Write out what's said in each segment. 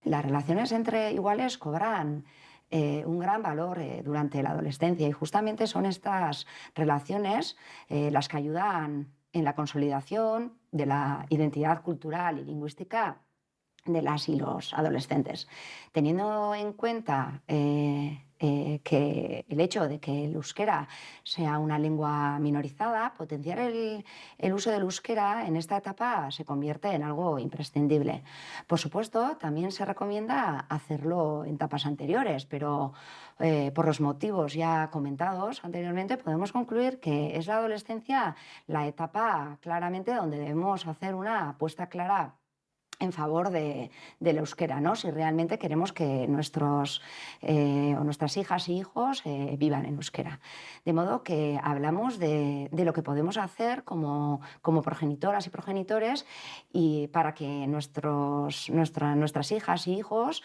Las relaciones entre iguales cobran un gran valor durante la adolescencia y justamente son estas relaciones las que ayudan en la consolidación de la identidad cultural y lingüística de las y los adolescentes. Teniendo en cuenta que el hecho de que el euskera sea una lengua minorizada, potenciar el uso del euskera en esta etapa se convierte en algo imprescindible. Por supuesto, también se recomienda hacerlo en etapas anteriores, pero por los motivos ya comentados anteriormente, podemos concluir que es la adolescencia la etapa claramente donde debemos hacer una apuesta clara en favor del euskera, ¿no? Si realmente queremos que nuestros o nuestras hijas y hijos vivan en euskera. De modo que hablamos de lo que podemos hacer como progenitoras y progenitores y para que nuestras hijas y hijos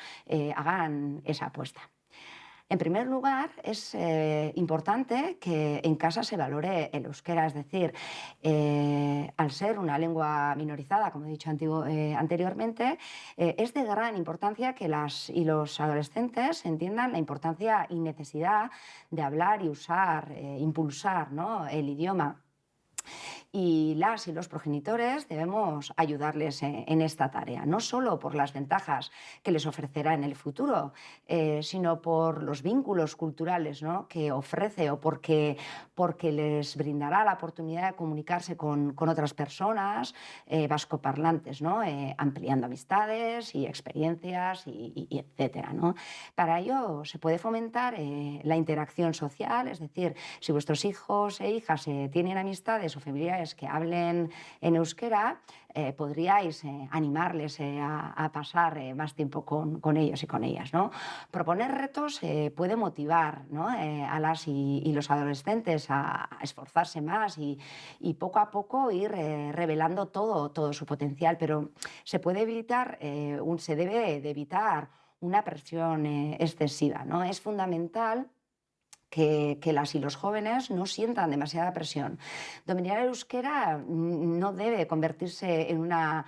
hagan esa apuesta. En primer lugar, es importante que en casa se valore el euskera, es decir, al ser una lengua minorizada, como he dicho anteriormente, es de gran importancia que las y los adolescentes entiendan la importancia y necesidad de hablar y usar, impulsar, ¿no?, el idioma. Y las y los progenitores debemos ayudarles en esta tarea, no solo por las ventajas que les ofrecerá en el futuro, sino por los vínculos culturales, ¿no?, que ofrece o porque les brindará la oportunidad de comunicarse con otras personas vascoparlantes, ¿no?, ampliando amistades y experiencias y etcétera, ¿no? Para ello se puede fomentar la interacción social, es decir, si vuestros hijos e hijas tienen amistades o familiares que hablen en euskera, podríais animarles a pasar más tiempo con ellos y con ellas, ¿no? Proponer retos puede motivar, ¿no?, a las y los adolescentes a esforzarse más y poco a poco ir revelando todo su potencial, pero se debe de evitar una presión excesiva, ¿no? Es fundamental que las y los jóvenes no sientan demasiada presión. Dominar el euskera no debe convertirse en una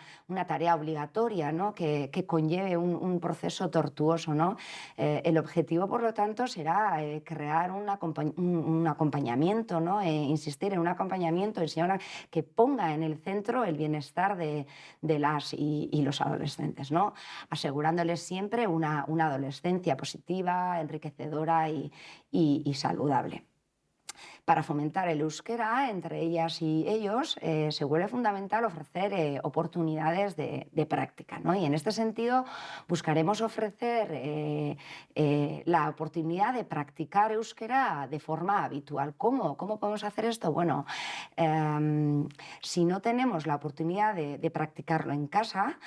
tarea obligatoria, ¿no?, que conlleve un proceso tortuoso, ¿no? El objetivo, por lo tanto, será crear un acompañamiento, ¿no? Insistir en un acompañamiento, enseñar que ponga en el centro el bienestar de las y los adolescentes, ¿no?, asegurándoles siempre una adolescencia positiva, enriquecedora y saludable. Para fomentar el euskera entre ellas y ellos, se vuelve fundamental ofrecer oportunidades de práctica, ¿no? Y en este sentido buscaremos ofrecer la oportunidad de practicar euskera de forma habitual. ¿Cómo podemos hacer esto? Bueno, si no tenemos la oportunidad de practicarlo en casa,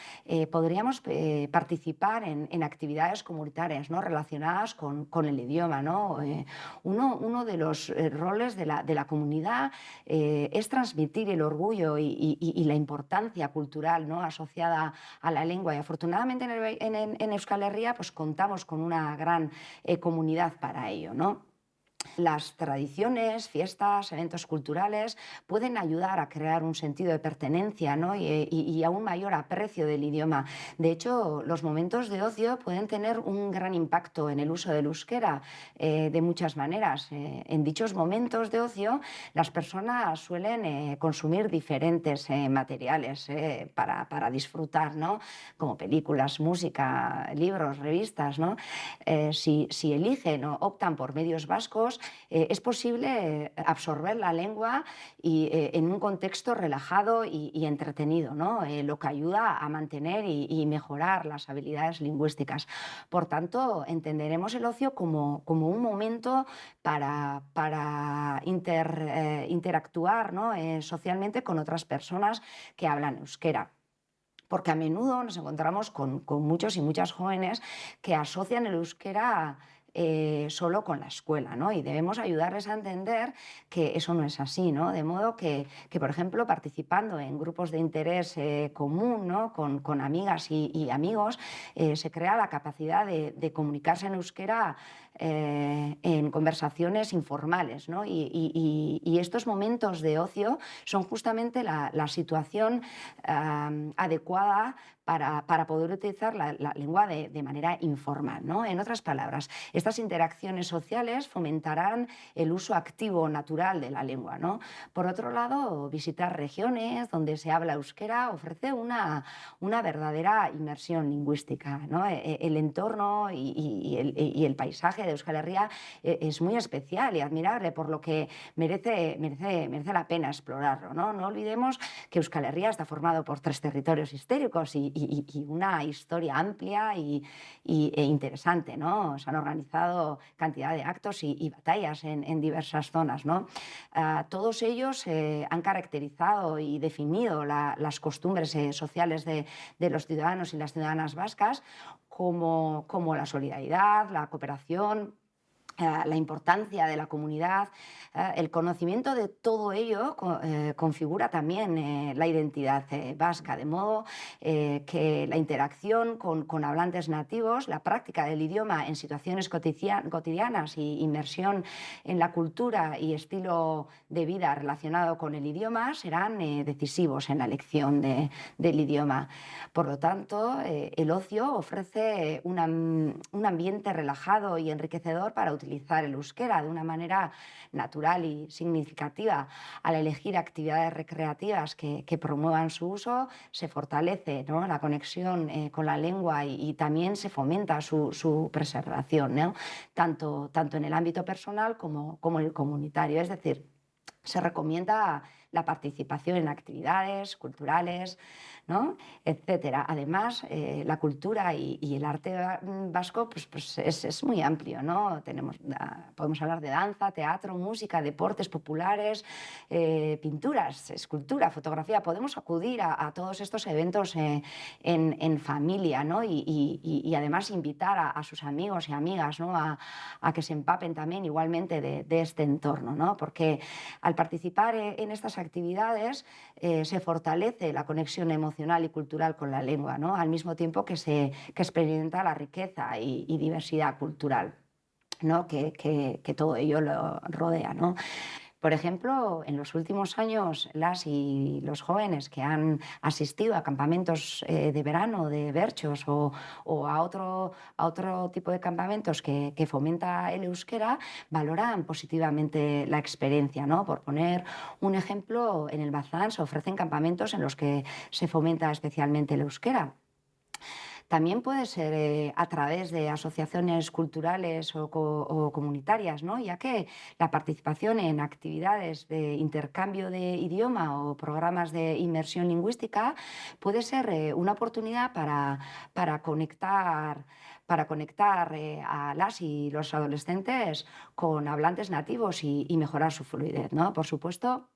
podríamos participar en actividades comunitarias, ¿no?, relacionadas con el idioma, ¿no? Uno de los roles de la comunidad es transmitir el orgullo y la importancia cultural, ¿no?, asociada a la lengua. Y afortunadamente en Euskal Herria pues contamos con una gran comunidad para ello, ¿no? Las tradiciones, fiestas, eventos culturales pueden ayudar a crear un sentido de pertenencia, ¿no?, y a un mayor aprecio del idioma. De hecho, los momentos de ocio pueden tener un gran impacto en el uso del euskera de muchas maneras. En dichos momentos de ocio, las personas suelen consumir diferentes materiales para disfrutar, ¿no?, como películas, música, libros, revistas, ¿no? Si eligen o optan por medios vascos, es posible absorber la lengua en un contexto relajado y entretenido, ¿no?, lo que ayuda a mantener y mejorar las habilidades lingüísticas. Por tanto, entenderemos el ocio como un momento para interactuar, ¿no?, socialmente con otras personas que hablan euskera. Porque a menudo nos encontramos con muchos y muchas jóvenes que asocian el euskera solo con la escuela, ¿no? Y debemos ayudarles a entender que eso no es así, ¿no? De modo por ejemplo, participando en grupos de interés común, ¿no?, con amigas y amigos, se crea la capacidad de comunicarse en euskera en conversaciones informales, ¿no? Y estos momentos de ocio son justamente la situación adecuada para poder utilizar la lengua de manera informal, ¿no? En otras palabras, estas interacciones sociales fomentarán el uso activo natural de la lengua, ¿no? Por otro lado, visitar regiones donde se habla euskera ofrece una verdadera inmersión lingüística, ¿no? El entorno y el paisaje de Euskal Herria es muy especial y admirable, por lo que merece la pena explorarlo, ¿no? No olvidemos que Euskal Herria está formado por 3 territorios históricos y una historia amplia e interesante, ¿no? Se han organizado cantidad de actos y batallas en diversas zonas, ¿no? Todos ellos han caracterizado y definido las costumbres sociales de los ciudadanos y las ciudadanas vascas, como la solidaridad, la cooperación, la importancia de la comunidad. El conocimiento de todo ello configura también la identidad vasca, de modo que la interacción con hablantes nativos, la práctica del idioma en situaciones cotidianas y inmersión en la cultura y estilo de vida relacionado con el idioma serán decisivos en la elección del idioma. Por lo tanto, el ocio ofrece un ambiente relajado y enriquecedor para utilizar el euskera de una manera natural y significativa. Al elegir actividades recreativas que promuevan su uso, se fortalece, ¿no?, la conexión con la lengua y también se fomenta su preservación, ¿no?, tanto en el ámbito personal como en el comunitario. Es decir, se recomienda la participación en actividades culturales, ¿no?, etcétera. Además, la cultura y el arte vasco pues es muy amplio, ¿no? Podemos hablar de danza, teatro, música, deportes populares, pinturas, escultura, fotografía. Podemos acudir a todos estos eventos en familia, ¿no? Y además invitar a sus amigos y amigas, ¿no?, a que se empapen también igualmente de este entorno, ¿no? Porque al participar en estas actividades se fortalece la conexión emocional y cultural con la lengua, ¿no?, al mismo tiempo que experimenta la riqueza y diversidad cultural, ¿no?, que todo ello lo rodea, ¿no? Por ejemplo, en los últimos años, las y los jóvenes que han asistido a campamentos de verano de Berchos o a otro tipo de campamentos que fomenta el euskera, valoran positivamente la experiencia, ¿no? Por poner un ejemplo, en el Bazán se ofrecen campamentos en los que se fomenta especialmente el euskera. También puede ser a través de asociaciones culturales o comunitarias, ¿no?, ya que la participación en actividades de intercambio de idioma o programas de inmersión lingüística puede ser una oportunidad para conectar a las y los adolescentes con hablantes nativos y mejorar su fluidez, ¿no? Por supuesto,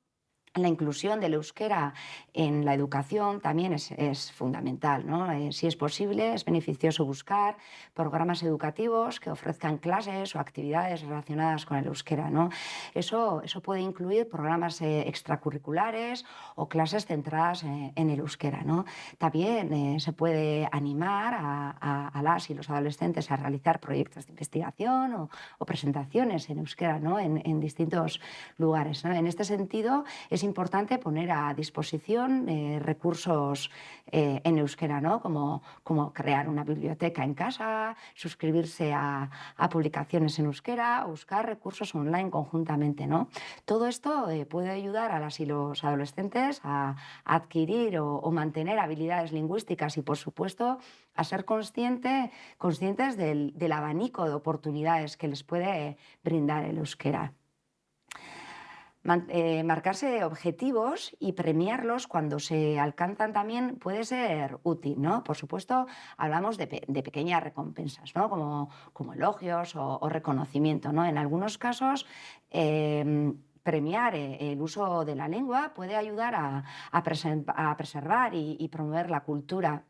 la inclusión del euskera en la educación también es fundamental, ¿no? Si es posible, es beneficioso buscar programas educativos que ofrezcan clases o actividades relacionadas con el euskera, ¿no? Eso puede incluir programas extracurriculares o clases centradas en el euskera, ¿no? También se puede animar a las y los adolescentes a realizar proyectos de investigación o presentaciones en euskera, ¿no?, en distintos lugares, ¿no? En este sentido, es importante poner a disposición recursos en euskera, ¿no?, como crear una biblioteca en casa, suscribirse a publicaciones en euskera o buscar recursos online conjuntamente, ¿no? Todo esto puede ayudar a las y los adolescentes a adquirir o mantener habilidades lingüísticas y, por supuesto, a ser conscientes del abanico de oportunidades que les puede brindar el euskera. Marcarse objetivos y premiarlos cuando se alcanzan también puede ser útil, ¿no? Por supuesto, hablamos de pequeñas recompensas, ¿no?, como elogios o reconocimiento, ¿no? En algunos casos, premiar el uso de la lengua puede ayudar a preservar y promover la cultura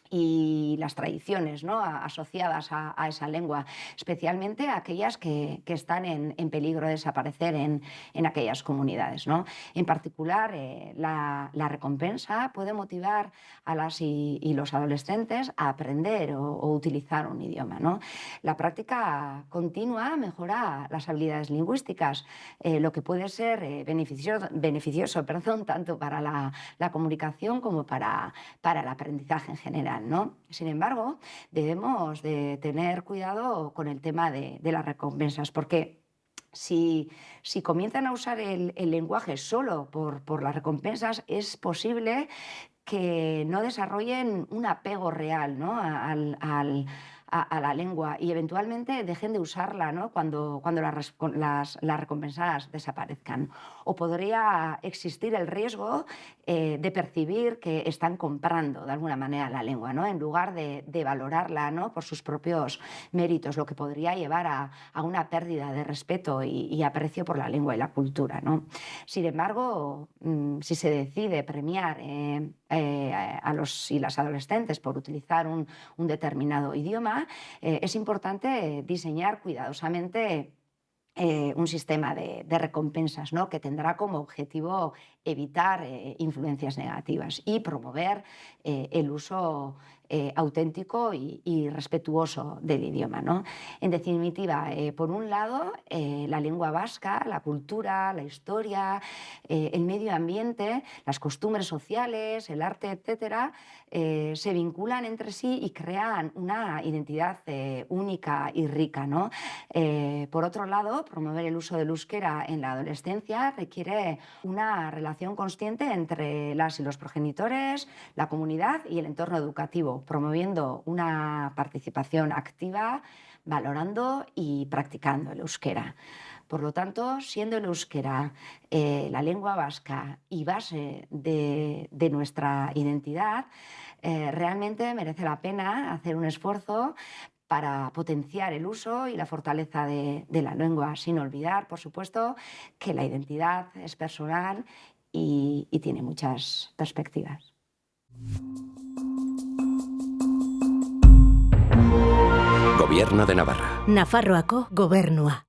y las tradiciones, ¿no?, asociadas a esa lengua, especialmente aquellas que están en peligro de desaparecer en aquellas comunidades, ¿no? En particular, la recompensa puede motivar a las y los adolescentes a aprender o utilizar un idioma, ¿no? La práctica continua mejora las habilidades lingüísticas, lo que puede ser beneficioso, tanto para la comunicación como para el aprendizaje en general, ¿no? Sin embargo, debemos de tener cuidado con el tema de las recompensas, porque si comienzan a usar el lenguaje solo por las recompensas, es posible que no desarrollen un apego real, ¿no?, a la lengua, y eventualmente dejen de usarla, ¿no?, cuando las recompensas desaparezcan. O podría existir el riesgo de percibir que están comprando de alguna manera la lengua, ¿no?, en lugar de valorarla, ¿no?, por sus propios méritos, lo que podría llevar a una pérdida de respeto y aprecio por la lengua y la cultura, ¿no? Sin embargo, si se decide premiar a los y las adolescentes por utilizar un determinado idioma, es importante diseñar cuidadosamente un sistema de recompensas, ¿no?, que tendrá como objetivo evitar influencias negativas y promover el uso auténtico y respetuoso del idioma, ¿no? En definitiva, por un lado, la lengua vasca, la cultura, la historia, el medio ambiente, las costumbres sociales, el arte, etcétera, se vinculan entre sí y crean una identidad única y rica, ¿no? Por otro lado, promover el uso del euskera en la adolescencia requiere una relación consciente entre las y los progenitores, la comunidad y el entorno educativo, promoviendo una participación activa, valorando y practicando el euskera. Por lo tanto, siendo el euskera la lengua vasca y base de nuestra identidad, realmente merece la pena hacer un esfuerzo para potenciar el uso y la fortaleza de la lengua, sin olvidar, por supuesto, que la identidad es personal y tiene muchas perspectivas. Gobierno de Navarra. Nafarroako gobernua.